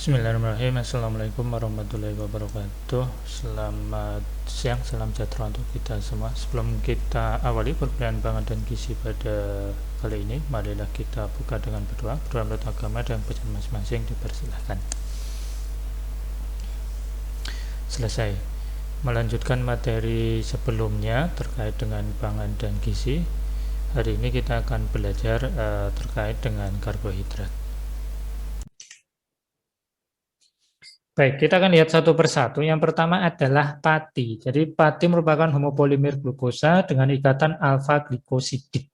Bismillahirrahmanirrahim. Assalamualaikum warahmatullahi wabarakatuh. Selamat siang, salam sejahtera untuk kita semua. Sebelum kita awali perkuliahan pangan dan gizi pada kali ini, marilah kita buka dengan berdoa. Berdoa menurut agama dan bacaan masing-masing dipersilahkan. Selesai. Melanjutkan materi sebelumnya terkait dengan pangan dan gizi. Hari ini kita akan belajar terkait dengan karbohidrat. Baik, kita akan lihat satu persatu. Yang pertama adalah pati. Jadi pati merupakan homopolimer glukosa dengan ikatan alfa glikosidik.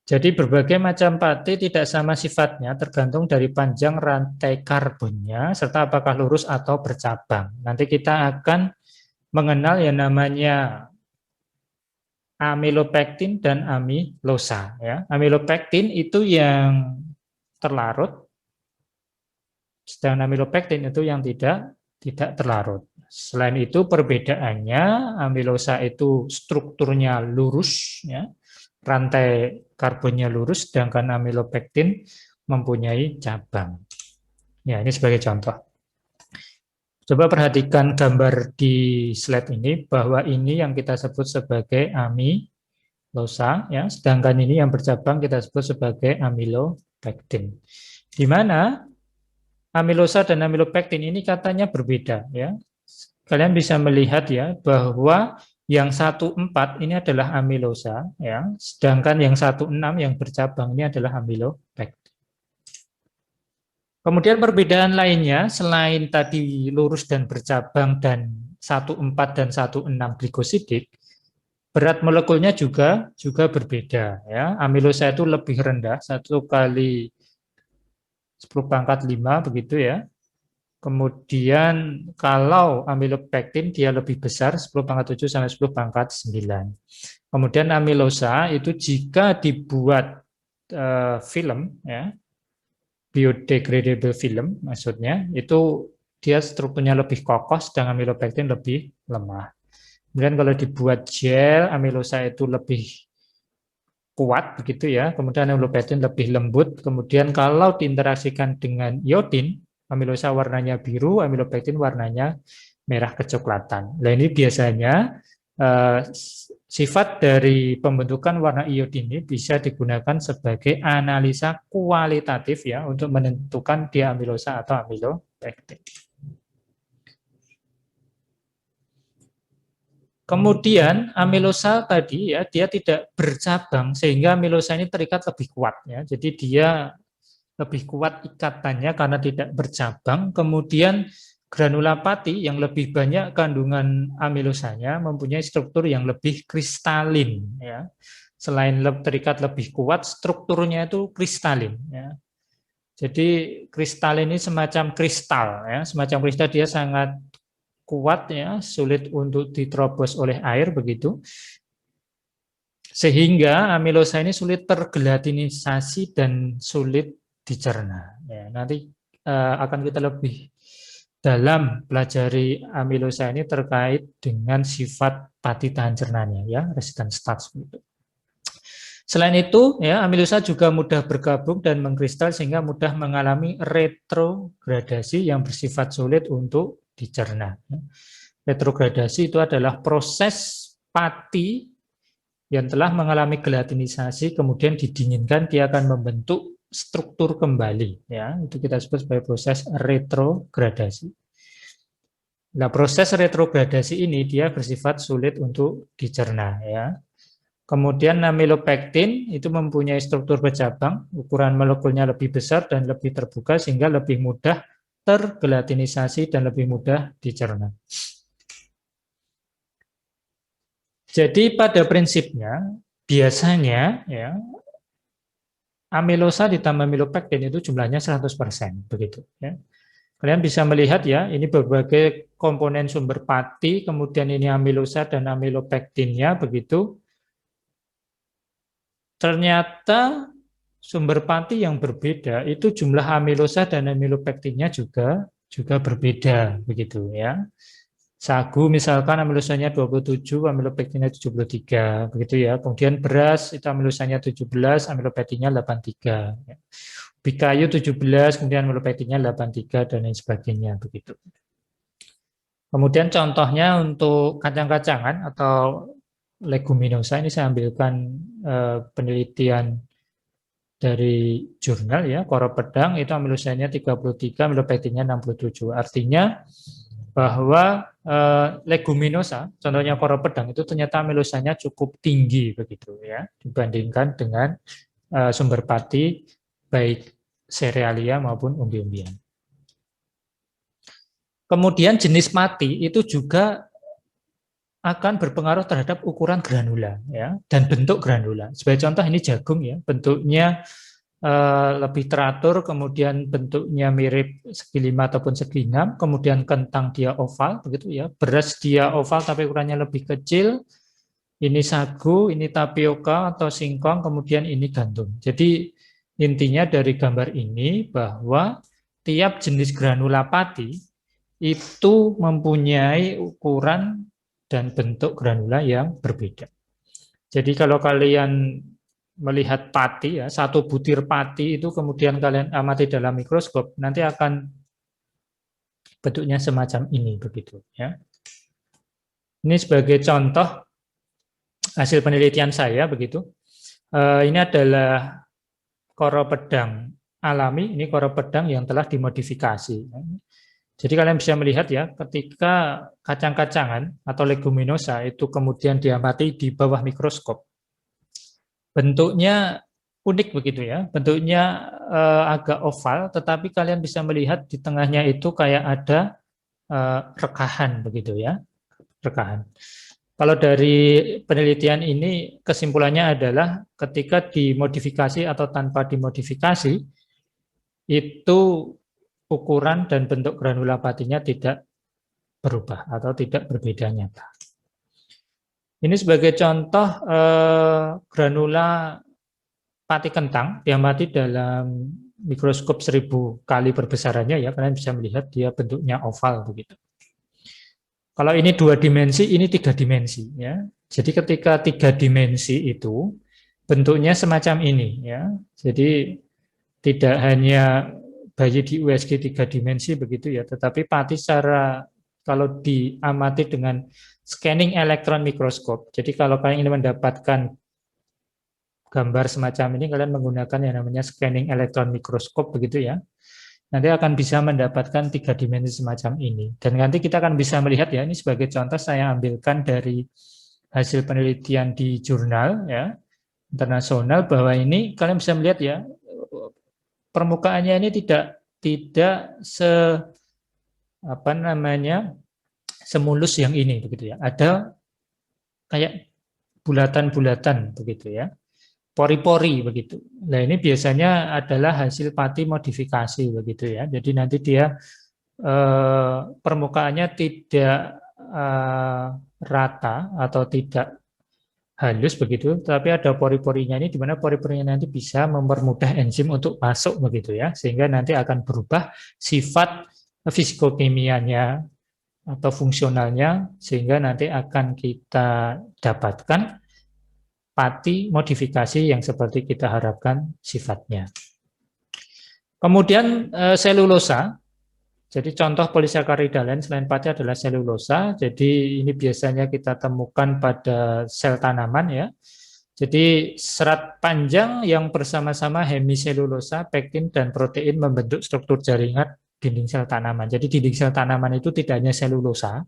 Jadi berbagai macam pati tidak sama sifatnya tergantung dari panjang rantai karbonnya serta apakah lurus atau bercabang. Nanti kita akan mengenal yang namanya amilopektin dan amilosa. Ya. Amilopektin itu yang terlarut, sedangkan amilopektin itu yang tidak terlarut. Selain itu perbedaannya, amilosa itu strukturnya lurus, ya, rantai karbonnya lurus, sedangkan amilopektin mempunyai cabang. Ya, ini sebagai contoh. Coba perhatikan gambar di slide ini, bahwa ini yang kita sebut sebagai amilosa, ya, sedangkan ini yang bercabang kita sebut sebagai amilopektin. Di mana amilosa dan amilopektin ini katanya berbeda, ya. Kalian bisa melihat ya bahwa yang 14 ini adalah amilosa, ya, sedangkan yang 16 yang bercabang ini adalah amilopektin. Kemudian perbedaan lainnya selain tadi lurus dan bercabang dan 14 dan 16 glikosidik, berat molekulnya juga berbeda, ya. Amilosa itu lebih rendah, 1 kali 10⁵ begitu ya. Kemudian kalau amilopektin dia lebih besar 10⁵7 sampai 10⁵9. Kemudian amilosa itu jika dibuat film ya, biodegradable film maksudnya, itu dia strukturnya lebih kokoh sedangkan amilopektin lebih lemah. Kemudian kalau dibuat gel, amilosa itu lebih kuat begitu ya, kemudian amilopektin lebih lembut. Kemudian kalau diinteraksikan dengan iodin, amilosa warnanya biru, amilopektin warnanya merah kecoklatan. Nah ini biasanya sifat dari pembentukan warna iodin ini bisa digunakan sebagai analisa kualitatif ya untuk menentukan dia amilosa atau amilopektin. Kemudian amilosa tadi ya dia tidak bercabang sehingga amilosa ini terikat lebih kuat ya. Jadi dia lebih kuat ikatannya karena tidak bercabang. Kemudian granulopati yang lebih banyak kandungan amilosanya mempunyai struktur yang lebih kristalin ya. Selain terikat lebih kuat, strukturnya itu kristalin ya. Jadi kristalin ini semacam kristal ya, semacam kristal, dia sangat kuat ya, sulit untuk diterobos oleh air begitu. Sehingga amilosa ini sulit tergelatinisasi dan sulit dicerna. Ya, nanti akan kita lebih dalam pelajari amilosa ini terkait dengan sifat pati tahan cernanya ya, resistant starch begitu. Selain itu, ya, amilosa juga mudah bergabung dan mengkristal sehingga mudah mengalami retrogradasi yang bersifat sulit untuk dicerna. Retrogradasi itu adalah proses pati yang telah mengalami gelatinisasi kemudian didinginkan, dia akan membentuk struktur kembali. Ya, itu kita sebut sebagai proses retrogradasi. Nah, proses retrogradasi ini dia bersifat sulit untuk dicerna. Ya. Kemudian amilopektin itu mempunyai struktur bercabang, ukuran molekulnya lebih besar dan lebih terbuka sehingga lebih mudah tergelatinisasi dan lebih mudah dicerna. Jadi pada prinsipnya biasanya ya amilosa ditambah amilopektin itu jumlahnya 100% begitu ya. Kalian bisa melihat ya, ini berbagai komponen sumber pati, kemudian ini amilosa dan amilopektinnya begitu. Ternyata sumber pati yang berbeda itu jumlah amilosa dan amilopektinnya juga berbeda begitu ya. Sagu misalkan amilosanya 27, amilopektinnya 73 begitu ya. Kemudian beras itu amilosanya 17, amilopektinnya 83. bikayu 17, kemudian amilopektinnya 83 dan lain sebagainya begitu. Kemudian contohnya untuk kacang-kacangan atau leguminosa ini saya ambilkan penelitian dari jurnal ya, koro pedang itu amilosanya 33, amilopektinnya 67. Artinya bahwa leguminosa, contohnya koro pedang itu ternyata amilosanya cukup tinggi begitu ya, dibandingkan dengan sumber pati baik serealia maupun umbi-umbian. Kemudian jenis pati itu juga akan berpengaruh terhadap ukuran granula ya dan bentuk granula. Sebagai contoh ini jagung ya, bentuknya lebih teratur, kemudian bentuknya mirip segi 5 ataupun segi 6, kemudian kentang dia oval begitu ya. Beras dia oval tapi ukurannya lebih kecil. Ini sagu, ini tapioka atau singkong, kemudian ini gandum. Jadi intinya dari gambar ini bahwa tiap jenis granula pati itu mempunyai ukuran dan bentuk granula yang berbeda. Jadi kalau kalian melihat pati ya, satu butir pati itu kemudian kalian amati dalam mikroskop, nanti akan bentuknya semacam ini begitu ya. Ini sebagai contoh hasil penelitian saya begitu. Ini adalah koro pedang alami, ini koro pedang yang telah dimodifikasi. Jadi kalian bisa melihat ya, ketika kacang-kacangan atau leguminosa itu kemudian diamati di bawah mikroskop, bentuknya unik begitu ya, bentuknya agak oval, tetapi kalian bisa melihat di tengahnya itu kayak ada rekahan begitu ya, rekahan. Kalau dari penelitian ini kesimpulannya adalah ketika dimodifikasi atau tanpa dimodifikasi itu ukuran dan bentuk granula patinya tidak berubah atau tidak berbeda nyata. Ini sebagai contoh granula pati kentang diamati dalam mikroskop 1000 kali perbesarannya ya, kalian bisa melihat dia bentuknya oval begitu. Kalau ini 2 dimensi, ini 3 dimensi ya. Jadi ketika 3 dimensi itu bentuknya semacam ini ya. Jadi tidak hanya bayi di USG 3 dimensi begitu ya, tetapi pati secara kalau diamati dengan scanning elektron mikroskop. Jadi kalau kalian ingin mendapatkan gambar semacam ini, kalian menggunakan yang namanya scanning elektron mikroskop begitu ya. Nanti akan bisa mendapatkan 3 dimensi semacam ini. Dan nanti kita akan bisa melihat ya, ini sebagai contoh saya ambilkan dari hasil penelitian di jurnal ya internasional, bahwa ini kalian bisa melihat ya, permukaannya ini tidak semulus yang ini begitu ya. Ada kayak bulatan-bulatan begitu ya. Pori-pori begitu. Nah, ini biasanya adalah hasil pati modifikasi begitu ya. Jadi nanti dia permukaannya tidak rata atau tidak halus begitu, tapi ada pori-porinya ini, di mana pori-porinya nanti bisa mempermudah enzim untuk masuk begitu ya, sehingga nanti akan berubah sifat fisikokimianya atau fungsionalnya, sehingga nanti akan kita dapatkan pati modifikasi yang seperti kita harapkan sifatnya. Kemudian selulosa. Jadi contoh polisakarida lain selain pati adalah selulosa. Jadi ini biasanya kita temukan pada sel tanaman ya. Jadi serat panjang yang bersama-sama hemiselulosa, pektin dan protein membentuk struktur jaringan dinding sel tanaman. Jadi dinding sel tanaman itu tidak hanya selulosa,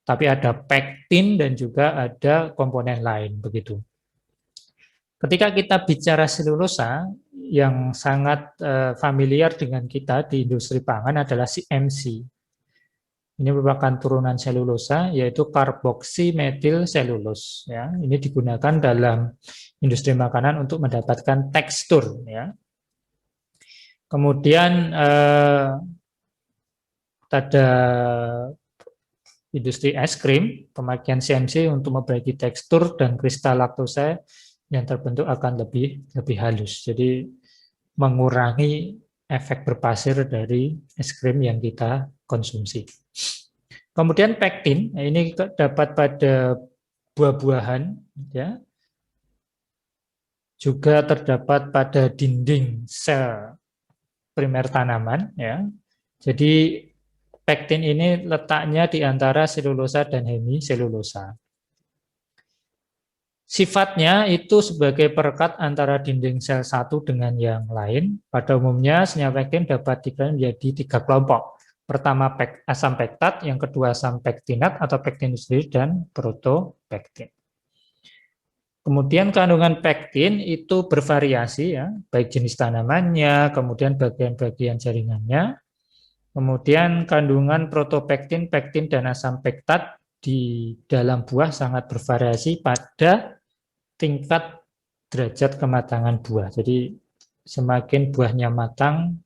tapi ada pektin dan juga ada komponen lain begitu. Ketika kita bicara selulosa, yang sangat familiar dengan kita di industri pangan adalah CMC. Ini merupakan turunan selulosa, yaitu karboksimetil selulose. Ya, ini digunakan dalam industri makanan untuk mendapatkan tekstur. Ya. Kemudian ada industri es krim, pemakaian CMC untuk memperbaiki tekstur dan kristal laktosa yang terbentuk akan lebih halus. Jadi mengurangi efek berpasir dari es krim yang kita konsumsi. Kemudian pektin, ini dapat pada buah-buahan, ya, juga terdapat pada dinding sel primer tanaman ya. Jadi pektin ini letaknya di antara selulosa dan hemiselulosa. Sifatnya itu sebagai perekat antara dinding sel satu dengan yang lain. Pada umumnya senyawa pektin dapat dibagi menjadi 3 kelompok. Pertama asam pektat, yang kedua asam pektinat atau pektin sendiri, dan protopektin. Kemudian kandungan pektin itu bervariasi ya, baik jenis tanamannya, kemudian bagian-bagian jaringannya. Kemudian kandungan protopektin, pektin, dan asam pektat di dalam buah sangat bervariasi pada tingkat derajat kematangan buah. Jadi semakin buahnya matang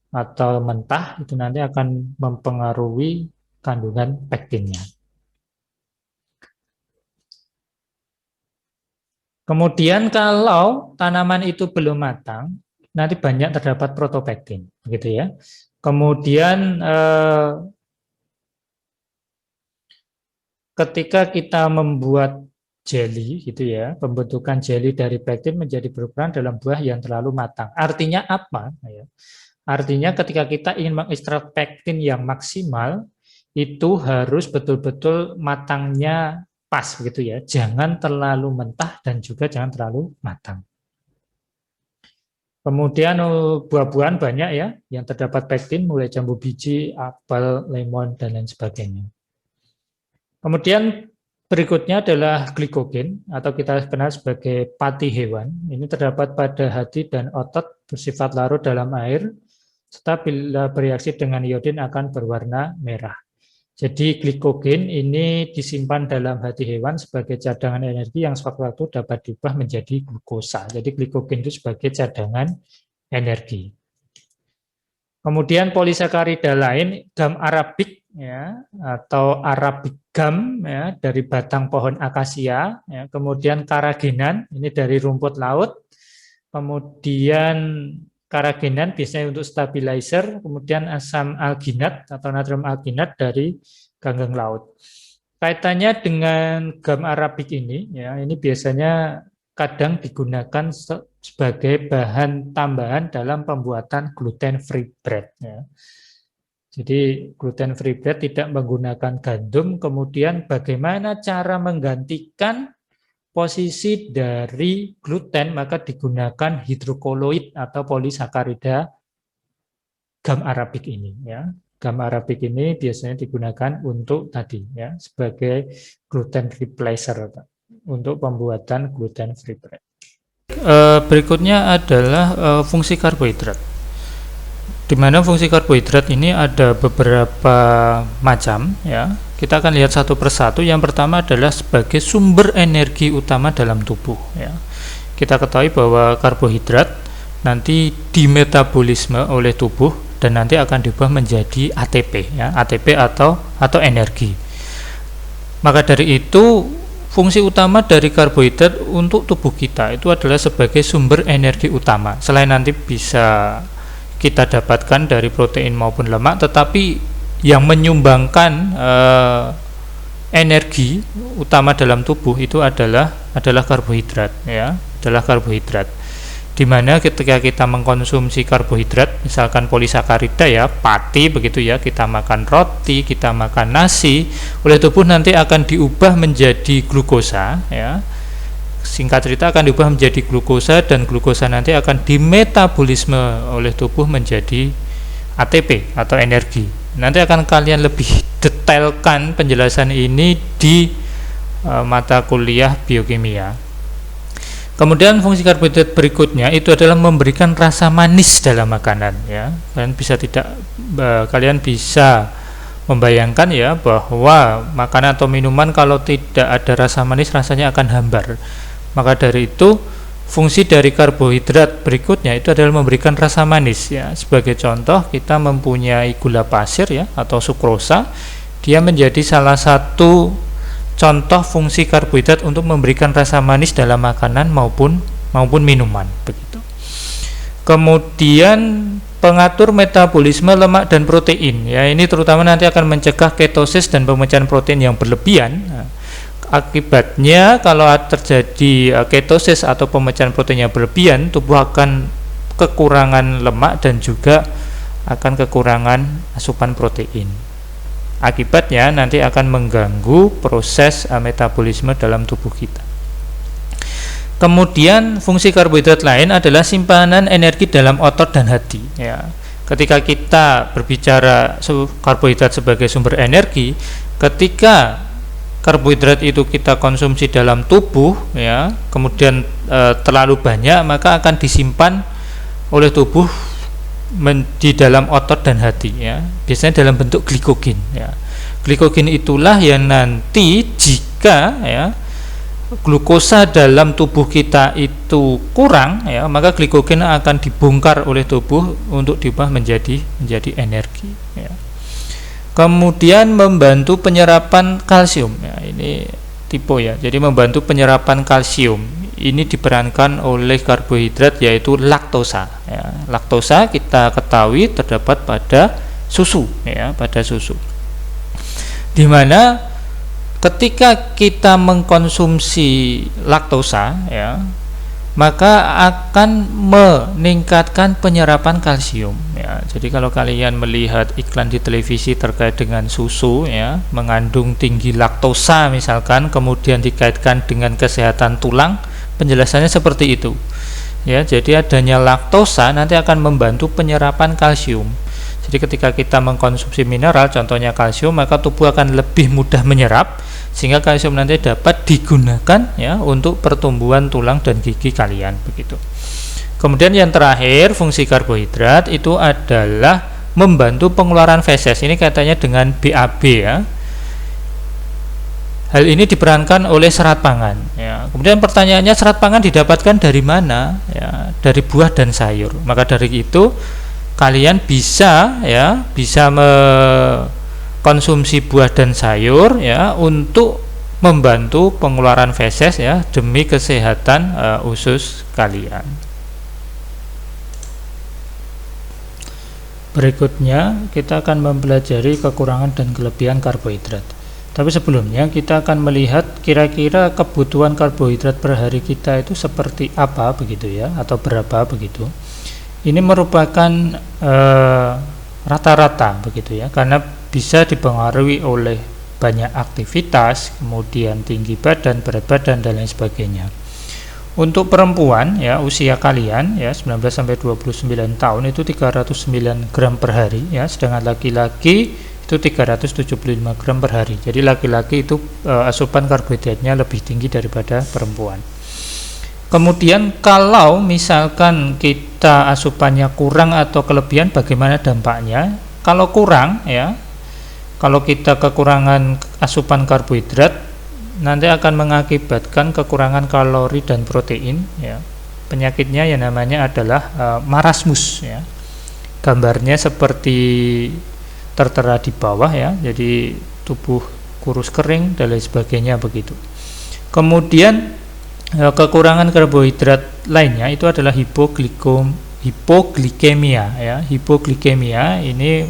atau mentah itu nanti akan mempengaruhi kandungan pektinnya. Kemudian kalau tanaman itu belum matang, nanti banyak terdapat protopektin, begitu ya. Kemudian ketika kita membuat jelly gitu ya, pembentukan jelly dari pektin menjadi berukuran dalam buah yang terlalu matang. Artinya apa? Artinya ketika kita ingin mengekstrak pektin yang maksimal, itu harus betul-betul matangnya pas gitu ya. Jangan terlalu mentah dan juga jangan terlalu matang. Kemudian buah-buahan banyak ya yang terdapat pektin, mulai jambu biji, apel, lemon, dan lain sebagainya. Kemudian berikutnya adalah glikogen atau kita kenal sebagai pati hewan. Ini terdapat pada hati dan otot, bersifat larut dalam air, serta bila bereaksi dengan iodin akan berwarna merah. Jadi glikogen ini disimpan dalam hati hewan sebagai cadangan energi yang sewaktu-waktu dapat diubah menjadi glukosa. Jadi glikogen itu sebagai cadangan energi. Kemudian polisakarida lain, gum arabik ya, atau arabic gum ya, dari batang pohon akasia, ya. Kemudian karagenan, ini dari rumput laut. Kemudian karagenan biasanya untuk stabilizer, kemudian asam alginat atau natrium alginat dari ganggang laut. Kaitannya dengan gum arabik ini, ya, ini biasanya kadang digunakan sebagai bahan tambahan dalam pembuatan gluten free bread. Ya. Jadi gluten free bread tidak menggunakan gandum, kemudian bagaimana cara menggantikan posisi dari gluten, maka digunakan hidrokoloid atau polisakarida gum arabik ini. Ya. Gum arabik ini biasanya digunakan untuk tadi ya sebagai gluten replacer untuk pembuatan gluten free bread. Berikutnya adalah fungsi karbohidrat. Di mana fungsi karbohidrat ini ada beberapa macam ya. Kita akan lihat satu persatu. Yang pertama adalah sebagai sumber energi utama dalam tubuh ya. Kita ketahui bahwa karbohidrat nanti dimetabolisme oleh tubuh dan nanti akan diubah menjadi ATP ya, ATP atau energi. Maka dari itu fungsi utama dari karbohidrat untuk tubuh kita itu adalah sebagai sumber energi utama. Selain nanti bisa kita dapatkan dari protein maupun lemak, tetapi yang menyumbangkan energi utama dalam tubuh itu adalah karbohidrat ya, adalah karbohidrat. Dimana ketika kita mengkonsumsi karbohidrat, misalkan polisakarida ya, pati begitu ya, kita makan roti, kita makan nasi, oleh tubuh nanti akan diubah menjadi glukosa ya. Singkat cerita akan diubah menjadi glukosa dan glukosa nanti akan dimetabolisme oleh tubuh menjadi ATP atau energi. Nanti akan kalian lebih detailkan penjelasan ini di mata kuliah biokimia. Kemudian fungsi karbohidrat berikutnya itu adalah memberikan rasa manis dalam makanan ya. Kalian bisa membayangkan ya bahwa makanan atau minuman kalau tidak ada rasa manis rasanya akan hambar. Maka dari itu fungsi dari karbohidrat berikutnya itu adalah memberikan rasa manis ya. Sebagai contoh kita mempunyai gula pasir ya atau sukrosa. Dia menjadi salah satu contoh fungsi karbohidrat untuk memberikan rasa manis dalam makanan maupun minuman begitu. Kemudian pengatur metabolisme lemak dan protein ya, ini terutama nanti akan mencegah ketosis dan pemecahan protein yang berlebihan. Nah, akibatnya kalau terjadi ketosis atau pemecahan protein yang berlebihan, tubuh akan kekurangan lemak dan juga akan kekurangan asupan protein. Akibatnya nanti akan mengganggu proses metabolisme dalam tubuh kita. Kemudian fungsi karbohidrat lain adalah simpanan energi dalam otot dan hati. Ya, ketika kita berbicara karbohidrat sebagai sumber energi, ketika karbohidrat itu kita konsumsi dalam tubuh, ya, kemudian terlalu banyak, maka akan disimpan oleh tubuh di dalam otot dan hati, ya, biasanya dalam bentuk glikogen, ya. Glikogen itulah yang nanti jika, ya, glukosa dalam tubuh kita itu kurang, ya, maka glikogen akan dibongkar oleh tubuh untuk diubah menjadi energi, ya. Kemudian membantu penyerapan kalsium, ya, ini tipe, ya, jadi membantu penyerapan kalsium. Ini diperankan oleh karbohidrat yaitu laktosa, ya. Laktosa kita ketahui terdapat pada susu, ya, pada susu. Dimana ketika kita mengkonsumsi laktosa, ya, maka akan meningkatkan penyerapan kalsium, ya. Jadi kalau kalian melihat iklan di televisi terkait dengan susu, ya, mengandung tinggi laktosa misalkan, kemudian dikaitkan dengan kesehatan tulang, penjelasannya seperti itu, ya. Jadi adanya laktosa nanti akan membantu penyerapan kalsium. Jadi ketika kita mengkonsumsi mineral, contohnya kalsium, maka tubuh akan lebih mudah menyerap, sehingga kalsium nanti dapat digunakan, ya, untuk pertumbuhan tulang dan gigi kalian, begitu. Kemudian yang terakhir, fungsi karbohidrat itu adalah membantu pengeluaran feses. Ini katanya dengan BAB, ya. Hal ini diperankan oleh serat pangan, ya. Kemudian pertanyaannya, serat pangan didapatkan dari mana? Ya, dari buah dan sayur. Maka dari itu kalian bisa, ya, bisa mengkonsumsi buah dan sayur, ya, untuk membantu pengeluaran feses, ya, demi kesehatan usus kalian. Berikutnya kita akan mempelajari kekurangan dan kelebihan karbohidrat. Tapi sebelumnya kita akan melihat kira-kira kebutuhan karbohidrat per hari kita itu seperti apa, begitu, ya, atau berapa, begitu. Ini merupakan rata-rata, begitu, ya, karena bisa dipengaruhi oleh banyak aktivitas, kemudian tinggi badan, berat badan, dan lain sebagainya. Untuk perempuan, ya, usia kalian, ya, 19 sampai 29 tahun itu 309 gram per hari, ya, sedangkan laki-laki itu 375 gram per hari. Jadi laki-laki itu asupan karbohidratnya lebih tinggi daripada perempuan. Kemudian kalau misalkan kita asupannya kurang atau kelebihan, bagaimana dampaknya? Kalau kurang, ya, kalau kita kekurangan asupan karbohidrat, nanti akan mengakibatkan kekurangan kalori dan protein, ya. Penyakitnya yang namanya adalah marasmus, ya. Gambarnya seperti tertera di bawah, ya, jadi tubuh kurus kering dan lain sebagainya, begitu. Kemudian kekurangan karbohidrat lainnya itu adalah hipoglikemia, ya. Hipoglikemia ini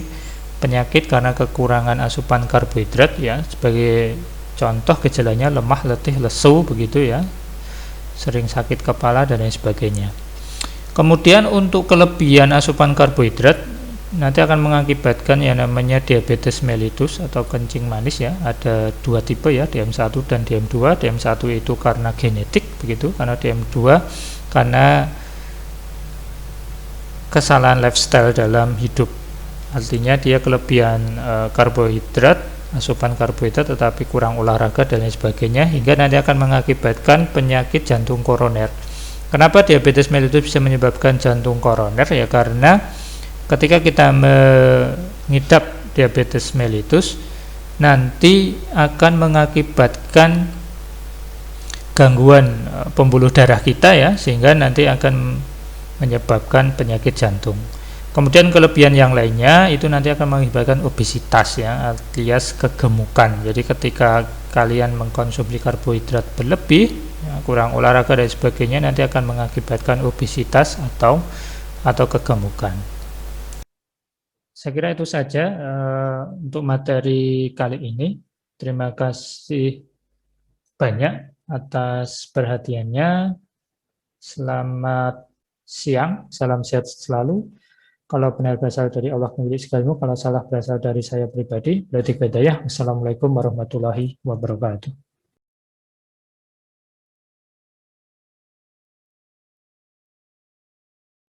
penyakit karena kekurangan asupan karbohidrat, ya. Sebagai contoh gejalanya lemah, letih, lesu, begitu, ya, sering sakit kepala dan lain sebagainya. Kemudian untuk kelebihan asupan karbohidrat nanti akan mengakibatkan yang namanya diabetes mellitus atau kencing manis, ya. Ada dua tipe, ya, DM1 dan DM2. DM1 itu karena genetik, begitu, karena DM2 karena kesalahan lifestyle dalam hidup. Artinya dia kelebihan karbohidrat, asupan karbohidrat, tetapi kurang olahraga dan lain sebagainya, hingga nanti akan mengakibatkan penyakit jantung koroner. Kenapa diabetes mellitus bisa menyebabkan jantung koroner? Ya karena ketika kita mengidap diabetes mellitus, nanti akan mengakibatkan gangguan pembuluh darah kita, ya, sehingga nanti akan menyebabkan penyakit jantung. Kemudian kelebihan yang lainnya itu nanti akan mengakibatkan obesitas, ya, alias kegemukan. Jadi ketika kalian mengkonsumsi karbohidrat berlebih, ya, kurang olahraga dan sebagainya, nanti akan mengakibatkan obesitas atau kegemukan. Saya kira itu saja untuk materi kali ini. Terima kasih banyak atas perhatiannya. Selamat siang. Salam sehat selalu. Kalau benar berasal dari Allah pemilik segala ilmu, kalau salah berasal dari saya pribadi. Berarti beda ya. Assalamualaikum warahmatullahi wabarakatuh.